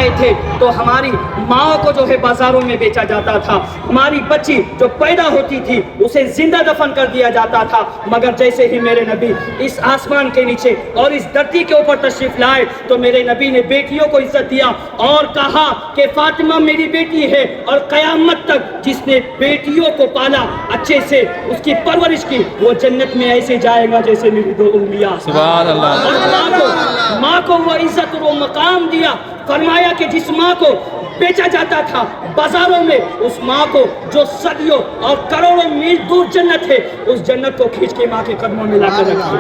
گئے تھے تو ہماری ماں کو جو ہے بازاروں میں بیچا جاتا تھا، ہماری بچی جو پیدا ہوتی تھی اسے زندہ دفن کر دیا جاتا تھا، مگر جیسے ہی میرے نبی اس آسمان کے نیچے اور اس دھرتی کے اوپر تشریف لائے تو میرے نبی نے بیٹیوں کو عزت دیا اور کہا کہ فاطمہ میری بیٹی ہے، اور قیامت تک جس نے بیٹیوں کو پالا اچھے سے، اس کی پرورش کی، وہ جنت میں ایسے جائے گا جیسے میری دو انگلیاں۔ سبحان اللہ۔ اور ماں کو وہ عزت اور وہ مقام دیا، فرمایا کہ جس ماں کو بیچا جاتا تھا بازاروں میں، اس ماں کو جو صدیوں اور کروڑوں میل دور جنت ہے، اس جنت کو کھینچ کے ماں کے قدموں میں لا کر رکھا۔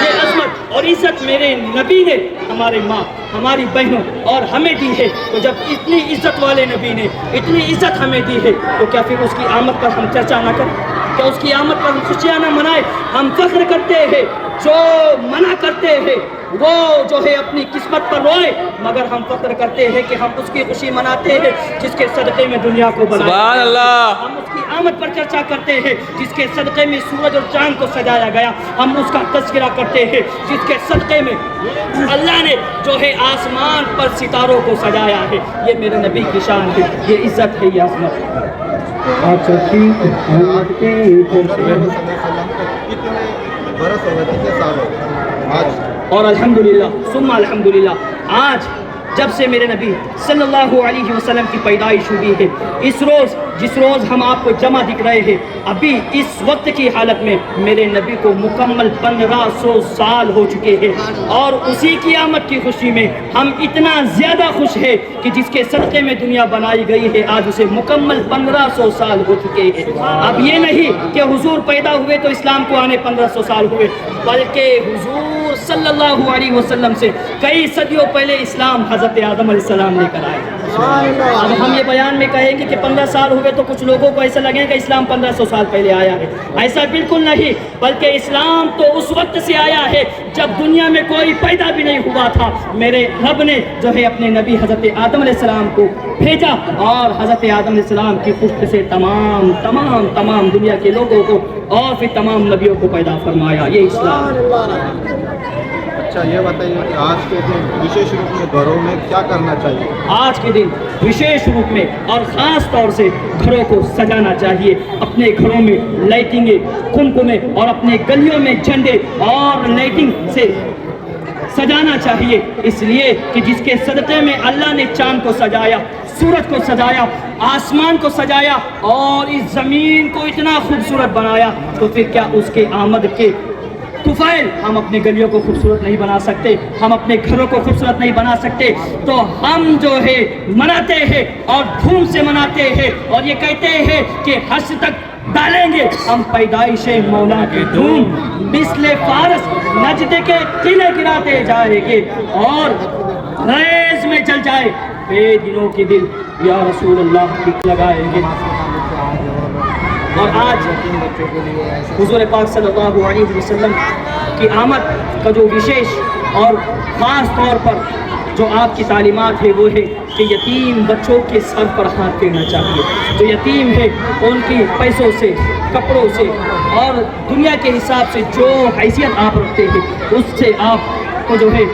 یہ عظمت اور عزت میرے نبی نے ہمارے ماں، ہماری بہنوں اور ہمیں دی ہے، تو جب اتنی عزت والے نبی نے اتنی عزت ہمیں دی ہے تو کیا پھر اس کی آمد پر ہم چرچا نہ کریں؟ کیا اس کی آمد پر ہم خوشیاں نہ منائیں؟ ہم فخر کرتے ہیں، جو منع کرتے ہیں وہ جو ہے اپنی قسمت پر روئے، مگر ہم فخر کرتے ہیں کہ ہم اس کی خوشی مناتے ہیں جس کے صدقے میں دنیا کو بنایا۔ سبحان اللہ۔ ہم اس کی آمد پر چرچا کرتے ہیں جس کے صدقے میں سورج اور چاند کو سجایا گیا، ہم اس کا تذکرہ کرتے ہیں جس کے صدقے میں اللہ نے جو ہے آسمان پر ستاروں کو سجایا ہے۔ یہ میرے نبی کی شان ہے، یہ عزت ہے، یہ عظمت ہے۔ برس ہو گئے، کتنے سال ہو گئے آج؟ اور الحمدللہ ثم الحمدللہ آج جب سے میرے نبی صلی اللہ علیہ وسلم کی پیدائش ہوئی ہے، اس روز جس روز ہم آپ کو جمع دکھ رہے ہیں، ابھی اس وقت کی حالت میں میرے نبی کو مکمل 1500 سال ہو چکے ہیں، اور اسی کی آمد کی خوشی میں ہم اتنا زیادہ خوش ہیں کہ جس کے صدقے میں دنیا بنائی گئی ہے آج اسے مکمل 1500 سال ہو چکے ہیں۔ اب یہ نہیں کہ حضور پیدا ہوئے تو اسلام کو آنے 1500 سال ہوئے، بلکہ حضور صلی اللہ علیہ وسلم سے کئی صدیوں پہلے اسلام حضرت آدم علیہ السلام لے کر آئے۔ اب ہم یہ بیان میں کہیں گے کہ 15 سال ہوئے تو کچھ لوگوں کو ایسا لگے کہ اسلام 1500 سال پہلے آیا ہے، ایسا بالکل نہیں، بلکہ اسلام تو اس وقت سے آیا ہے جب دنیا میں کوئی پیدا بھی نہیں ہوا تھا۔ میرے رب نے جو ہے اپنے نبی حضرت آدم علیہ السلام کو بھیجا، اور حضرت آدم علیہ السلام کی پشت سے تمام دنیا کے لوگوں کو اور پھر تمام نبیوں کو پیدا فرمایا۔ یہ اسلام۔ اچھا یہ بتائیے کہ آج کے دن وشیش روپ میں گھروں میں کیا کرنا چاہیے؟ آج کے دن وشیش روپ میں اور خاص طور سے گھروں کو سجانا چاہیے، اپنے گھروں میں لائٹنگیں، کمکمے اور اپنے گلیوں میں جھنڈے اور لائٹنگ سے سجانا چاہیے، اس لیے کہ جس کے صدقے میں اللہ نے چاند کو سجایا، سورج کو سجایا، آسمان کو سجایا اور اس زمین کو اتنا خوبصورت بنایا، تو پھر کیا اس کے آمد کے طفیل ہم اپنے گلیوں کو خوبصورت نہیں بنا سکتے؟ ہم اپنے گھروں کو خوبصورت نہیں بنا سکتے؟ تو ہم جو ہے مناتے ہیں اور دھوم سے مناتے ہیں، اور یہ کہتے ہیں کہ حشر تک ڈالیں گے ہم پیدائش مولا کی دھوم، مثل فارس نجد کے قلعے گراتے جائیں گے اور ریز میں جل جائے بے دلوں کے دل یا رسول اللہ کی لگائیں گے۔ اور آج حضور پاک صلی اللہ علیہ وسلم کی آمد کا جو وشیش اور خاص طور پر جو آپ کی تعلیمات ہے وہ ہے کہ یتیم بچوں کے سر پر ہاتھ پھیرنا چاہیے۔ جو یتیم ہے ان کی پیسوں سے، کپڑوں سے اور دنیا کے حساب سے جو حیثیت آپ رکھتے ہیں اس سے آپ کو جو ہے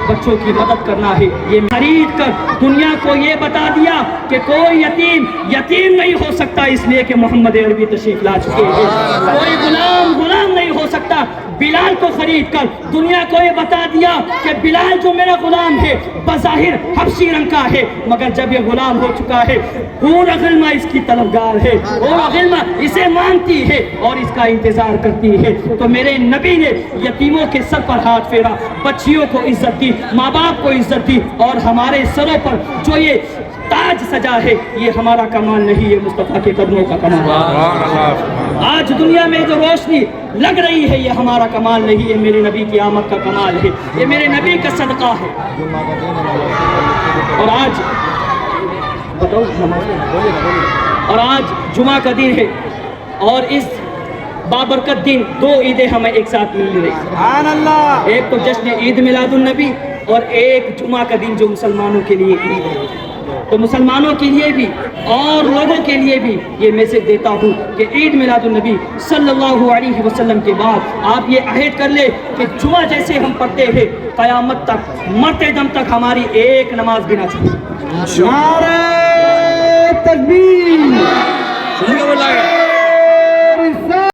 بچوں کی مدد کرنا ہے۔ یہ خرید کر دنیا کو یہ بتا دیا کہ کوئی یتیم نہیں ہو سکتا، اس لیے کہ محمد عربی تشریف لا چکے ہیں۔ کوئی غلام نہیں ہو سکتا، بلال کو خرید کر دنیا کو یہ بتا دیا کہ بلال جو میرا غلام ہے بظاہر حبشی رنگ کا ہے، مگر جب یہ غلام ہو چکا ہے حور غلمہ اس کی طلبگار ہے، حور غلمہ اسے مانتی ہے اور اس کا انتظار کرتی ہے۔ تو میرے نبی نے یتیموں کے سر پر ہاتھ پھیرا، بچیوں کو عزت دی، ماں باپ کو عزت دی، اور ہمارے سروں پر جو یہ تاج سجا ہے یہ ہمارا کمال نہیں، یہ مصطفیٰ کے قدموں کا کمال ہے۔ آج دنیا میں جو روشنی لگ رہی ہے یہ ہمارا کمال نہیں، یہ میرے نبی کی آمد کا کمال ہے، یہ میرے نبی کا صدقہ ہے۔ اور آج جمعہ کا دن ہے، اور اس بابرکت دن دو عیدیں ہمیں ایک ساتھ مل رہی ہیں، ایک تو جشن عید میلاد النبی اور ایک جمعہ کا دن جو مسلمانوں کے لیے عید ہے۔ تو مسلمانوں کے لیے بھی اور لوگوں کے لیے بھی یہ میسج دیتا ہوں کہ عید میلاد النبی صلی اللہ علیہ وسلم کے بعد آپ یہ عہد کر لیں کہ جمعہ جیسے ہم پڑھتے ہیں قیامت تک مرتے دم تک ہماری ایک نماز بھی نہ چھوٹے۔ نعرہ تکبیر